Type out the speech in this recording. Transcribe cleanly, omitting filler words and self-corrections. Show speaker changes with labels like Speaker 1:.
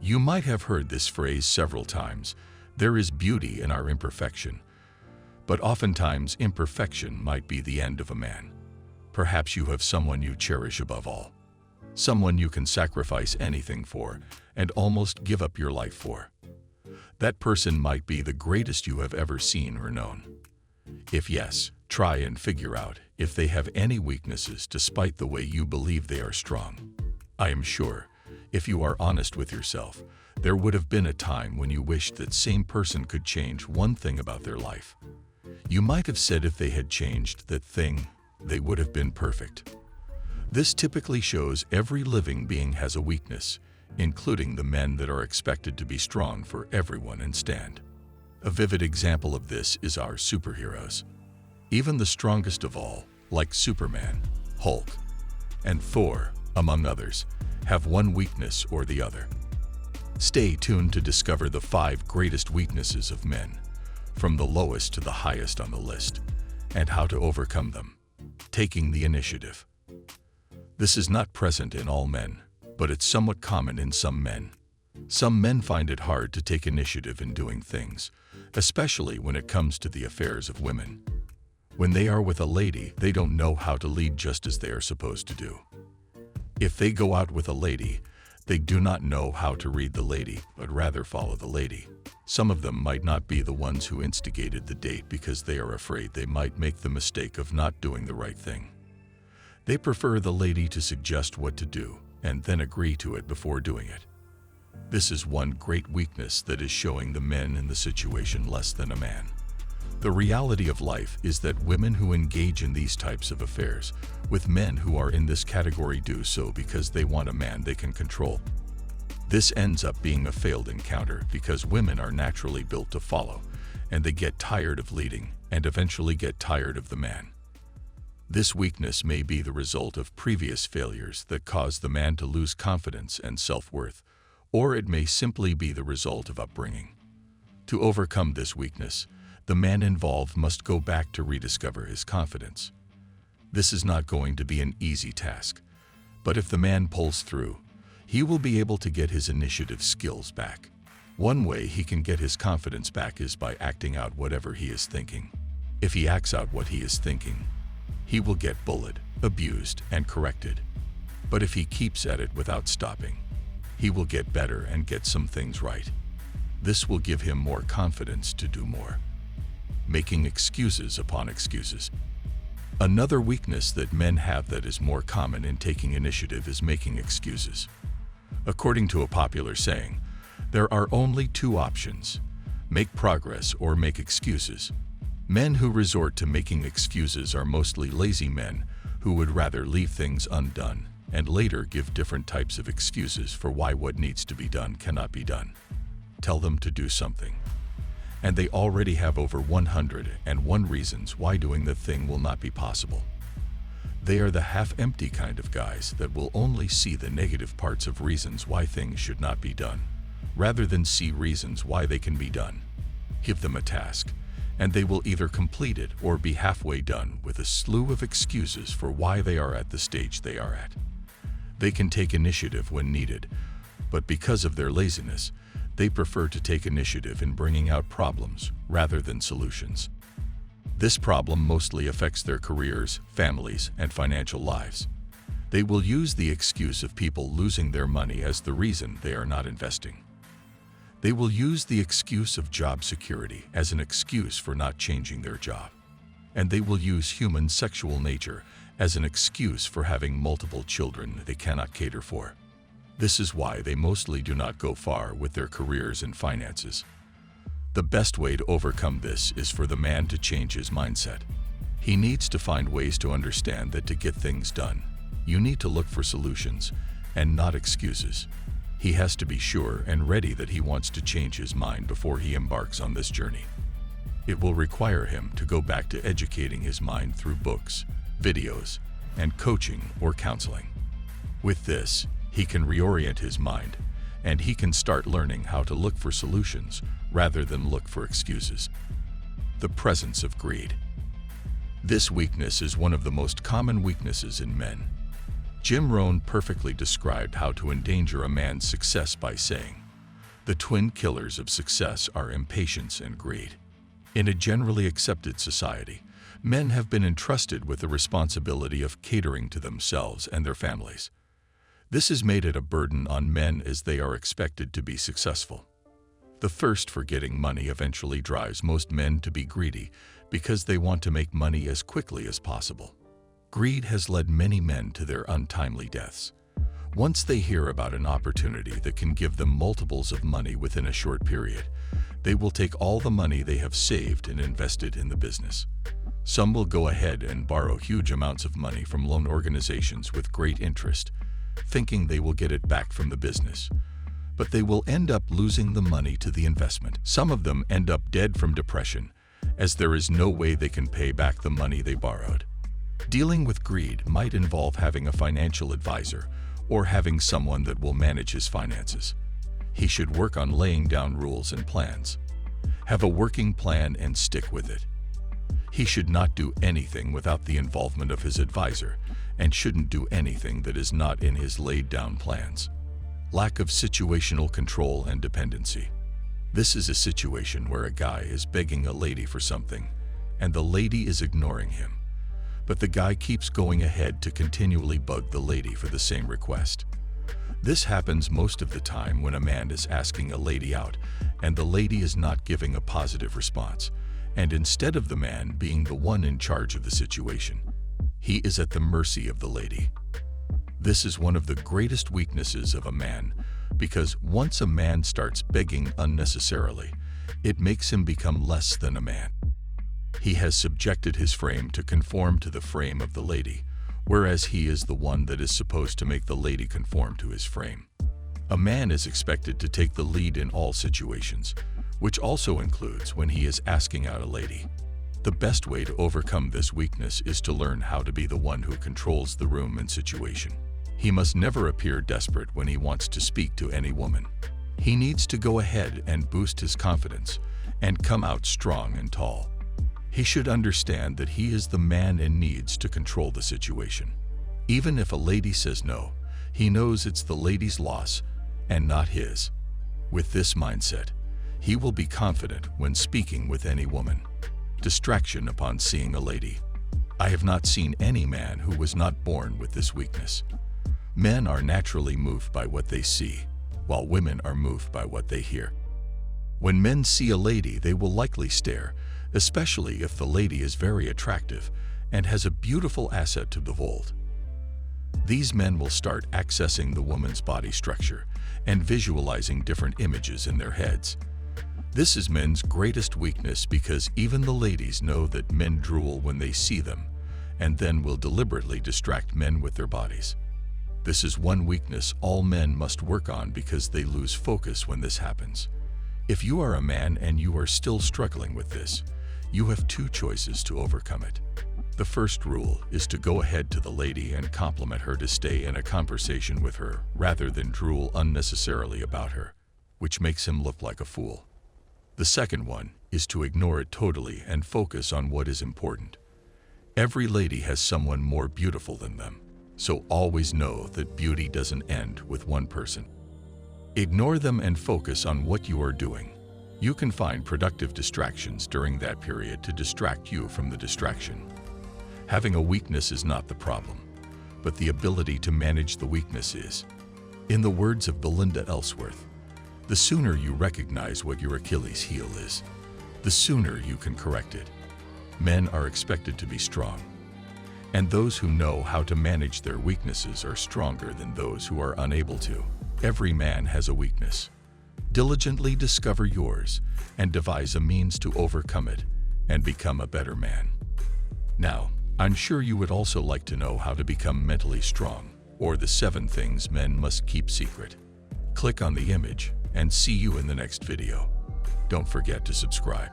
Speaker 1: You might have heard this phrase several times. There is beauty in our imperfection. But oftentimes, imperfection might be the end of a man. Perhaps you have someone you cherish above all. Someone you can sacrifice anything for and almost give up your life for. That person might be the greatest you have ever seen or known. If yes, try and figure out if they have any weaknesses despite the way you believe they are strong. I am sure, if you are honest with yourself, there would have been a time when you wished that same person could change one thing about their life. You might have said if they had changed that thing, they would have been perfect. This typically shows every living being has a weakness, including the men that are expected to be strong for everyone and stand. A vivid example of this is our superheroes. Even the strongest of all, like Superman, Hulk, and Thor, among others, have one weakness or the other. Stay tuned to discover the 5 greatest weaknesses of men, from the lowest to the highest on the list, and how to overcome them. Taking the initiative. This is not present in all men, but it's somewhat common in some men. Some men find it hard to take initiative in doing things, especially when it comes to the affairs of women. When they are with a lady, they don't know how to lead just as they are supposed to do. If they go out with a lady, they do not know how to read the lady, but rather follow the lady. Some of them might not be the ones who instigated the date because they are afraid they might make the mistake of not doing the right thing. They prefer the lady to suggest what to do and then agree to it before doing it. This is one great weakness that is showing the men in the situation less than a man. The reality of life is that women who engage in these types of affairs with men who are in this category do so because they want a man they can control. This ends up being a failed encounter because women are naturally built to follow, and they get tired of leading and eventually get tired of the man. This weakness may be the result of previous failures that cause the man to lose confidence and self-worth, or it may simply be the result of upbringing. To overcome this weakness, the man involved must go back to rediscover his confidence. This is not going to be an easy task, but if the man pulls through, he will be able to get his initiative skills back. One way he can get his confidence back is by acting out whatever he is thinking. If he acts out what he is thinking, he will get bullied, abused, and corrected. But if he keeps at it without stopping, he will get better and get some things right. This will give him more confidence to do more. Making excuses upon excuses. Another weakness that men have that is more common in taking initiative is making excuses. According to a popular saying, there are only 2 options: make progress or make excuses. Men who resort to making excuses are mostly lazy men who would rather leave things undone and later give different types of excuses for why what needs to be done cannot be done. Tell them to do something, and they already have over 101 reasons why doing the thing will not be possible. They are the half-empty kind of guys that will only see the negative parts of reasons why things should not be done, rather than see reasons why they can be done. Give them a task, and they will either complete it or be halfway done with a slew of excuses for why they are at the stage they are at. They can take initiative when needed, but because of their laziness, they prefer to take initiative in bringing out problems rather than solutions. This problem mostly affects their careers, families, and financial lives. They will use the excuse of people losing their money as the reason they are not investing. They will use the excuse of job security as an excuse for not changing their job. And they will use human sexual nature as an excuse for having multiple children they cannot cater for. This is why they mostly do not go far with their careers and finances. The best way to overcome this is for the man to change his mindset. He needs to find ways to understand that to get things done, you need to look for solutions and not excuses. He has to be sure and ready that he wants to change his mind before he embarks on this journey. It will require him to go back to educating his mind through books, videos, and coaching or counseling. With this, he can reorient his mind, and he can start learning how to look for solutions rather than look for excuses. The presence of greed. This weakness is one of the most common weaknesses in men. Jim Rohn perfectly described how to endanger a man's success by saying, The twin killers of success are impatience and greed. In a generally accepted society, men have been entrusted with the responsibility of catering to themselves and their families. This has made it a burden on men as they are expected to be successful. The thirst for getting money eventually drives most men to be greedy because they want to make money as quickly as possible. Greed has led many men to their untimely deaths. Once they hear about an opportunity that can give them multiples of money within a short period, they will take all the money they have saved and invested in the business. Some will go ahead and borrow huge amounts of money from loan organizations with great interest, thinking they will get it back from the business. But they will end up losing the money to the investment. Some of them end up dead from depression, as there is no way they can pay back the money they borrowed. Dealing with greed might involve having a financial advisor or having someone that will manage his finances. He should work on laying down rules and plans. Have a working plan and stick with it. He should not do anything without the involvement of his advisor and shouldn't do anything that is not in his laid down plans. Lack of situational control and dependency. This is a situation where a guy is begging a lady for something and the lady is ignoring him. But the guy keeps going ahead to continually bug the lady for the same request. This happens most of the time when a man is asking a lady out and the lady is not giving a positive response, and instead of the man being the one in charge of the situation, he is at the mercy of the lady. This is one of the greatest weaknesses of a man, because once a man starts begging unnecessarily, it makes him become less than a man. He has subjected his frame to conform to the frame of the lady, whereas he is the one that is supposed to make the lady conform to his frame. A man is expected to take the lead in all situations, which also includes when he is asking out a lady. The best way to overcome this weakness is to learn how to be the one who controls the room and situation. He must never appear desperate when he wants to speak to any woman. He needs to go ahead and boost his confidence and come out strong and tall. He should understand that he is the man and needs to control the situation. Even if a lady says no, he knows it's the lady's loss and not his. With this mindset, he will be confident when speaking with any woman. Distraction upon seeing a lady. I have not seen any man who was not born with this weakness. Men are naturally moved by what they see, while women are moved by what they hear. When men see a lady, they will likely stare, especially if the lady is very attractive and has a beautiful asset to behold. These men will start accessing the woman's body structure and visualizing different images in their heads. This is men's greatest weakness because even the ladies know that men drool when they see them, and then will deliberately distract men with their bodies. This is one weakness all men must work on because they lose focus when this happens. If you are a man and you are still struggling with this, you have two choices to overcome it. The first rule is to go ahead to the lady and compliment her to stay in a conversation with her rather than drool unnecessarily about her, which makes him look like a fool. The second one is to ignore it totally and focus on what is important. Every lady has someone more beautiful than them, so always know that beauty doesn't end with one person. Ignore them and focus on what you are doing. You can find productive distractions during that period to distract you from the distraction. Having a weakness is not the problem, but the ability to manage the weakness is. In the words of Belinda Ellsworth, the sooner you recognize what your Achilles heel is, the sooner you can correct it. Men are expected to be strong, and those who know how to manage their weaknesses are stronger than those who are unable to. Every man has a weakness. Diligently discover yours and devise a means to overcome it and become a better man. Now, I'm sure you would also like to know how to become mentally strong, or the 7 things men must keep secret. Click on the image and see you in the next video. Don't forget to subscribe.